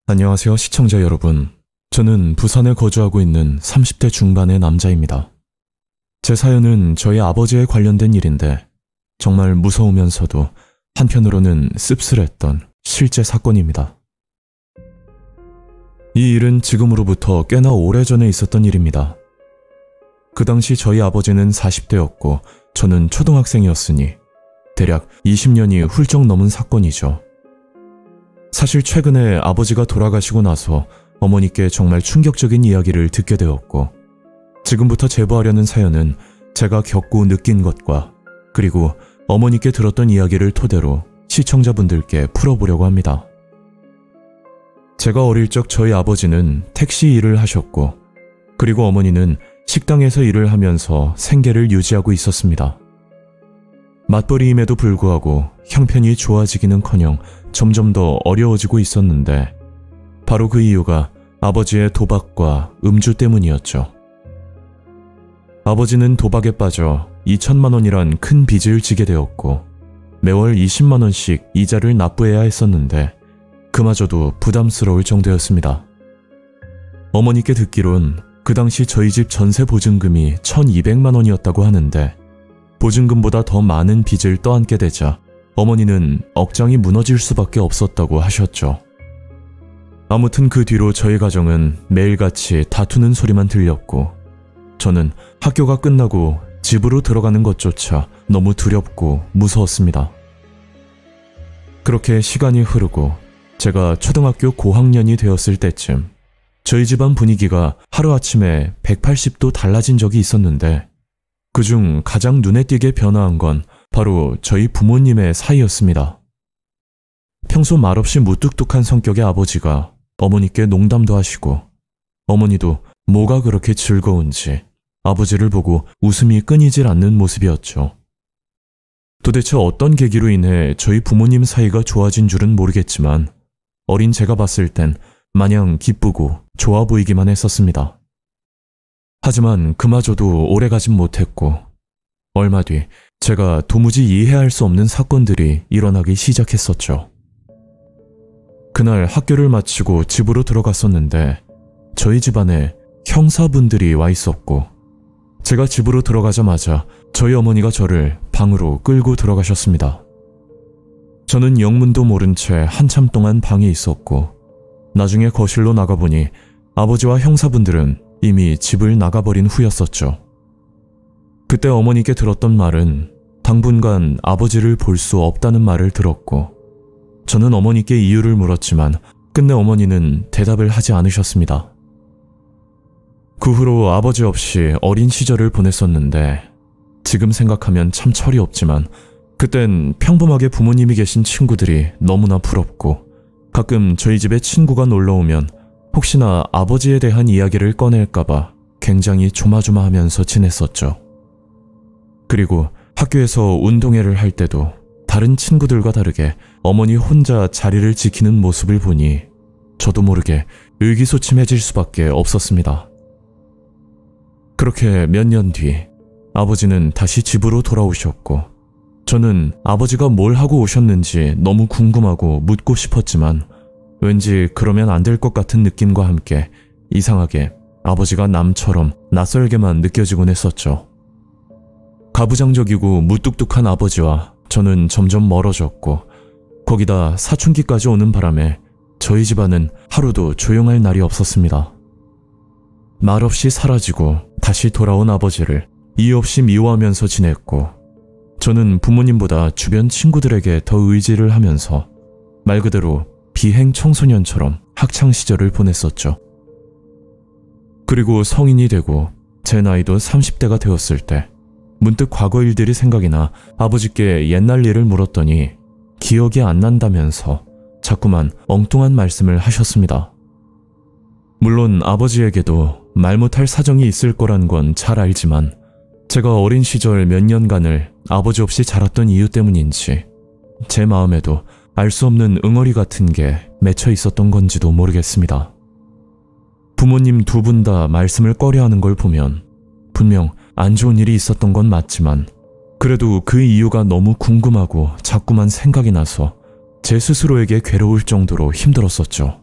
안녕하세요, 시청자 여러분. 저는 부산에 거주하고 있는 30대 중반의 남자입니다. 제 사연은 저희 아버지에 관련된 일인데 정말 무서우면서도 한편으로는 씁쓸했던 실제 사건입니다. 이 일은 지금으로부터 꽤나 오래전에 있었던 일입니다. 그 당시 저희 아버지는 40대였고 저는 초등학생이었으니 대략 20년이 훌쩍 넘은 사건이죠. 사실 최근에 아버지가 돌아가시고 나서 어머니께 정말 충격적인 이야기를 듣게 되었고, 지금부터 제보하려는 사연은 제가 겪고 느낀 것과 그리고 어머니께 들었던 이야기를 토대로 시청자분들께 풀어보려고 합니다. 제가 어릴 적 저희 아버지는 택시 일을 하셨고, 그리고 어머니는 식당에서 일을 하면서 생계를 유지하고 있었습니다. 맞벌이임에도 불구하고 형편이 좋아지기는커녕 점점 더 어려워지고 있었는데, 바로 그 이유가 아버지의 도박과 음주 때문이었죠. 아버지는 도박에 빠져 2천만 원이란 큰 빚을 지게 되었고 매월 20만 원씩 이자를 납부해야 했었는데 그마저도 부담스러울 정도였습니다. 어머니께 듣기론 그 당시 저희 집 전세 보증금이 1,200만 원이었다고 하는데 보증금보다 더 많은 빚을 떠안게 되자 어머니는 억장이 무너질 수밖에 없었다고 하셨죠. 아무튼 그 뒤로 저희 가정은 매일같이 다투는 소리만 들렸고 저는 학교가 끝나고 집으로 들어가는 것조차 너무 두렵고 무서웠습니다. 그렇게 시간이 흐르고 제가 초등학교 고학년이 되었을 때쯤 저희 집안 분위기가 하루아침에 180도 달라진 적이 있었는데 그중 가장 눈에 띄게 변화한 건 바로 저희 부모님의 사이였습니다. 평소 말없이 무뚝뚝한 성격의 아버지가 어머니께 농담도 하시고 어머니도 뭐가 그렇게 즐거운지 아버지를 보고 웃음이 끊이질 않는 모습이었죠. 도대체 어떤 계기로 인해 저희 부모님 사이가 좋아진 줄은 모르겠지만 어린 제가 봤을 땐 마냥 기쁘고 좋아 보이기만 했었습니다. 하지만 그마저도 오래가진 못했고 얼마 뒤 제가 도무지 이해할 수 없는 사건들이 일어나기 시작했었죠. 그날 학교를 마치고 집으로 들어갔었는데 저희 집안에 형사분들이 와 있었고 제가 집으로 들어가자마자 저희 어머니가 저를 방으로 끌고 들어가셨습니다. 저는 영문도 모른 채 한참 동안 방에 있었고 나중에 거실로 나가보니 아버지와 형사분들은 이미 집을 나가버린 후였었죠. 그때 어머니께 들었던 말은 당분간 아버지를 볼 수 없다는 말을 들었고 저는 어머니께 이유를 물었지만 끝내 어머니는 대답을 하지 않으셨습니다. 그 후로 아버지 없이 어린 시절을 보냈었는데 지금 생각하면 참 철이 없지만 그땐 평범하게 부모님이 계신 친구들이 너무나 부럽고 가끔 저희 집에 친구가 놀러오면 혹시나 아버지에 대한 이야기를 꺼낼까봐 굉장히 조마조마하면서 지냈었죠. 그리고 학교에서 운동회를 할 때도 다른 친구들과 다르게 어머니 혼자 자리를 지키는 모습을 보니 저도 모르게 의기소침해질 수밖에 없었습니다. 그렇게 몇 년 뒤 아버지는 다시 집으로 돌아오셨고 저는 아버지가 뭘 하고 오셨는지 너무 궁금하고 묻고 싶었지만 왠지 그러면 안 될 것 같은 느낌과 함께 이상하게 아버지가 남처럼 낯설게만 느껴지곤 했었죠. 가부장적이고 무뚝뚝한 아버지와 저는 점점 멀어졌고 거기다 사춘기까지 오는 바람에 저희 집안은 하루도 조용할 날이 없었습니다. 말없이 사라지고 다시 돌아온 아버지를 이유 없이 미워하면서 지냈고 저는 부모님보다 주변 친구들에게 더 의지를 하면서 말 그대로 비행 청소년처럼 학창시절을 보냈었죠. 그리고 성인이 되고 제 나이도 30대가 되었을 때 문득 과거 일들이 생각이 나 아버지께 옛날 일을 물었더니 기억이 안 난다면서 자꾸만 엉뚱한 말씀을 하셨습니다. 물론 아버지에게도 말 못할 사정이 있을 거란 건 잘 알지만 제가 어린 시절 몇 년간을 아버지 없이 자랐던 이유 때문인지 제 마음에도 알 수 없는 응어리 같은 게 맺혀 있었던 건지도 모르겠습니다. 부모님 두 분 다 말씀을 꺼려하는 걸 보면 분명 안 좋은 일이 있었던 건 맞지만 그래도 그 이유가 너무 궁금하고 자꾸만 생각이 나서 제 스스로에게 괴로울 정도로 힘들었었죠.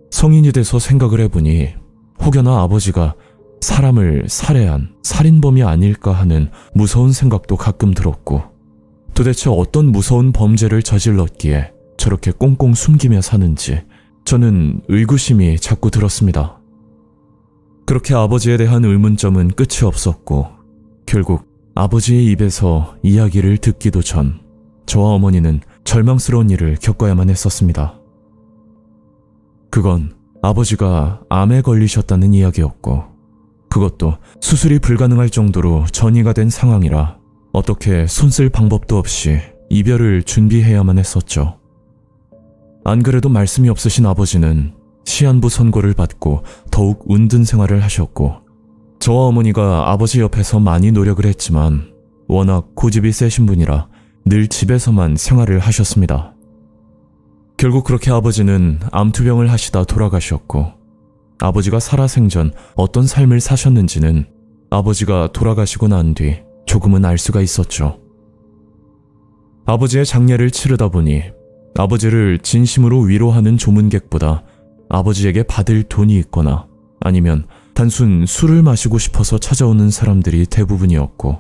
성인이 돼서 생각을 해보니 혹여나 아버지가 사람을 살해한 살인범이 아닐까 하는 무서운 생각도 가끔 들었고 도대체 어떤 무서운 범죄를 저질렀기에 저렇게 꽁꽁 숨기며 사는지 저는 의구심이 자꾸 들었습니다. 그렇게 아버지에 대한 의문점은 끝이 없었고 결국 아버지의 입에서 이야기를 듣기도 전 저와 어머니는 절망스러운 일을 겪어야만 했었습니다. 그건 아버지가 암에 걸리셨다는 이야기였고 그것도 수술이 불가능할 정도로 전이가 된 상황이라 어떻게 손쓸 방법도 없이 이별을 준비해야만 했었죠. 안 그래도 말씀이 없으신 아버지는 시한부 선고를 받고 더욱 운든 생활을 하셨고 저와 어머니가 아버지 옆에서 많이 노력을 했지만 워낙 고집이 세신 분이라 늘 집에서만 생활을 하셨습니다. 결국 그렇게 아버지는 암투병을 하시다 돌아가셨고 아버지가 살아생전 어떤 삶을 사셨는지는 아버지가 돌아가시고 난 뒤 조금은 알 수가 있었죠. 아버지의 장례를 치르다 보니 아버지를 진심으로 위로하는 조문객보다 아버지에게 받을 돈이 있거나 아니면 단순 술을 마시고 싶어서 찾아오는 사람들이 대부분이었고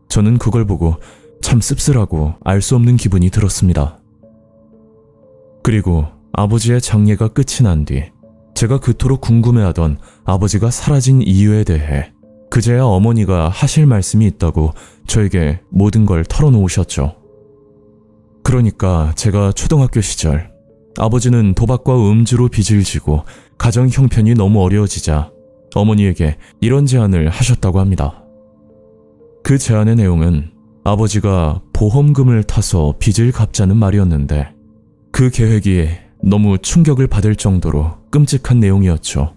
저는 그걸 보고 참 씁쓸하고 알 수 없는 기분이 들었습니다. 그리고 아버지의 장례가 끝이 난 뒤 제가 그토록 궁금해하던 아버지가 사라진 이유에 대해 그제야 어머니가 하실 말씀이 있다고 저에게 모든 걸 털어놓으셨죠. 그러니까 제가 초등학교 시절 아버지는 도박과 음주로 빚을 지고 가정 형편이 너무 어려워지자 어머니에게 이런 제안을 하셨다고 합니다. 그 제안의 내용은 아버지가 보험금을 타서 빚을 갚자는 말이었는데 그 계획이 너무 충격을 받을 정도로 끔찍한 내용이었죠.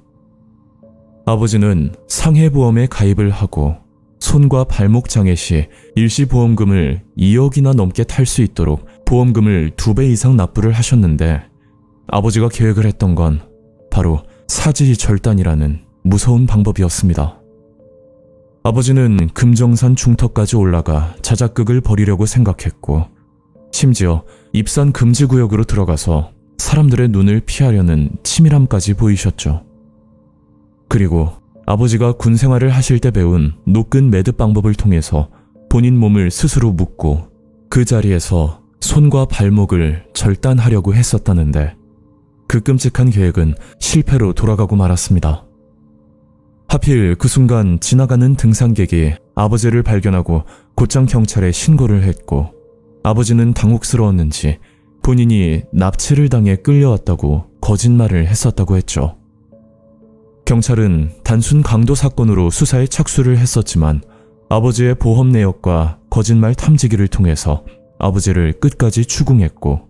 아버지는 상해보험에 가입을 하고 손과 발목 장애 시 일시보험금을 2억이나 넘게 탈 수 있도록 보험금을 2배 이상 납부를 하셨는데 아버지가 계획을 했던 건 바로 사지절단이라는 무서운 방법이었습니다. 아버지는 금정산 중턱까지 올라가 자작극을 벌이려고 생각했고 심지어 입산 금지구역으로 들어가서 사람들의 눈을 피하려는 치밀함까지 보이셨죠. 그리고 아버지가 군 생활을 하실 때 배운 노끈 매듭 방법을 통해서 본인 몸을 스스로 묶고 그 자리에서 손과 발목을 절단하려고 했었다는데 그 끔찍한 계획은 실패로 돌아가고 말았습니다. 하필 그 순간 지나가는 등산객이 아버지를 발견하고 곧장 경찰에 신고를 했고 아버지는 당혹스러웠는지 본인이 납치를 당해 끌려왔다고 거짓말을 했었다고 했죠. 경찰은 단순 강도 사건으로 수사에 착수를 했었지만 아버지의 보험 내역과 거짓말 탐지기를 통해서 아버지를 끝까지 추궁했고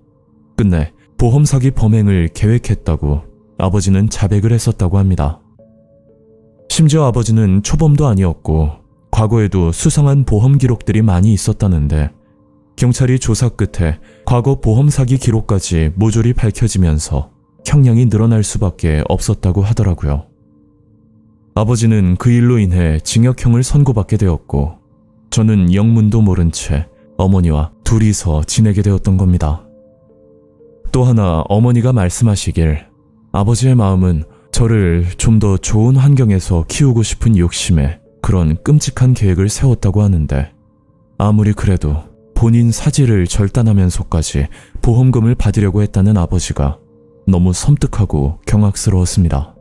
끝내 보험 사기 범행을 계획했다고 아버지는 자백을 했었다고 합니다. 심지어 아버지는 초범도 아니었고 과거에도 수상한 보험 기록들이 많이 있었다는데 경찰이 조사 끝에 과거 보험 사기 기록까지 모조리 밝혀지면서 형량이 늘어날 수밖에 없었다고 하더라고요. 아버지는 그 일로 인해 징역형을 선고받게 되었고 저는 영문도 모른 채 어머니와 둘이서 지내게 되었던 겁니다. 또 하나 어머니가 말씀하시길 아버지의 마음은 저를 좀 더 좋은 환경에서 키우고 싶은 욕심에 그런 끔찍한 계획을 세웠다고 하는데 아무리 그래도 본인 사지를 절단하면서까지 보험금을 받으려고 했다는 아버지가 너무 섬뜩하고 경악스러웠습니다.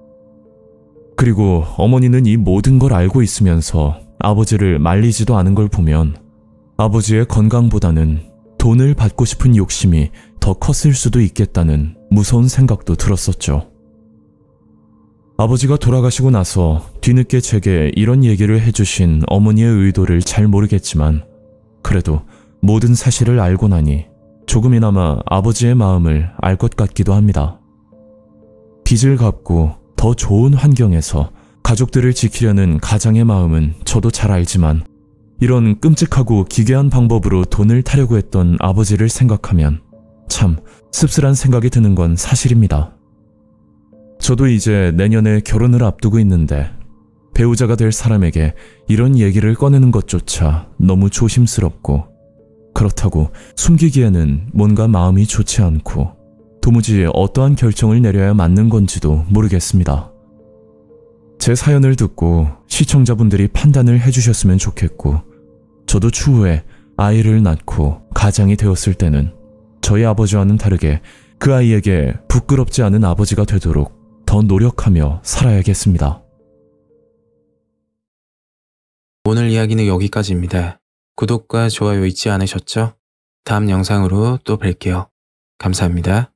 그리고 어머니는 이 모든 걸 알고 있으면서 아버지를 말리지도 않은 걸 보면 아버지의 건강보다는 돈을 받고 싶은 욕심이 더 컸을 수도 있겠다는 무서운 생각도 들었었죠. 아버지가 돌아가시고 나서 뒤늦게 제게 이런 얘기를 해주신 어머니의 의도를 잘 모르겠지만 그래도 모든 사실을 알고 나니 조금이나마 아버지의 마음을 알 것 같기도 합니다. 빚을 갚고 더 좋은 환경에서 가족들을 지키려는 가장의 마음은 저도 잘 알지만 이런 끔찍하고 기괴한 방법으로 돈을 타려고 했던 아버지를 생각하면 참 씁쓸한 생각이 드는 건 사실입니다. 저도 이제 내년에 결혼을 앞두고 있는데 배우자가 될 사람에게 이런 얘기를 꺼내는 것조차 너무 조심스럽고, 그렇다고 숨기기에는 뭔가 마음이 좋지 않고 도무지 어떠한 결정을 내려야 맞는 건지도 모르겠습니다. 제 사연을 듣고 시청자분들이 판단을 해주셨으면 좋겠고, 저도 추후에 아이를 낳고 가장이 되었을 때는 저희 아버지와는 다르게 그 아이에게 부끄럽지 않은 아버지가 되도록 더 노력하며 살아야겠습니다. 오늘 이야기는 여기까지입니다. 구독과 좋아요 잊지 않으셨죠? 다음 영상으로 또 뵐게요. 감사합니다.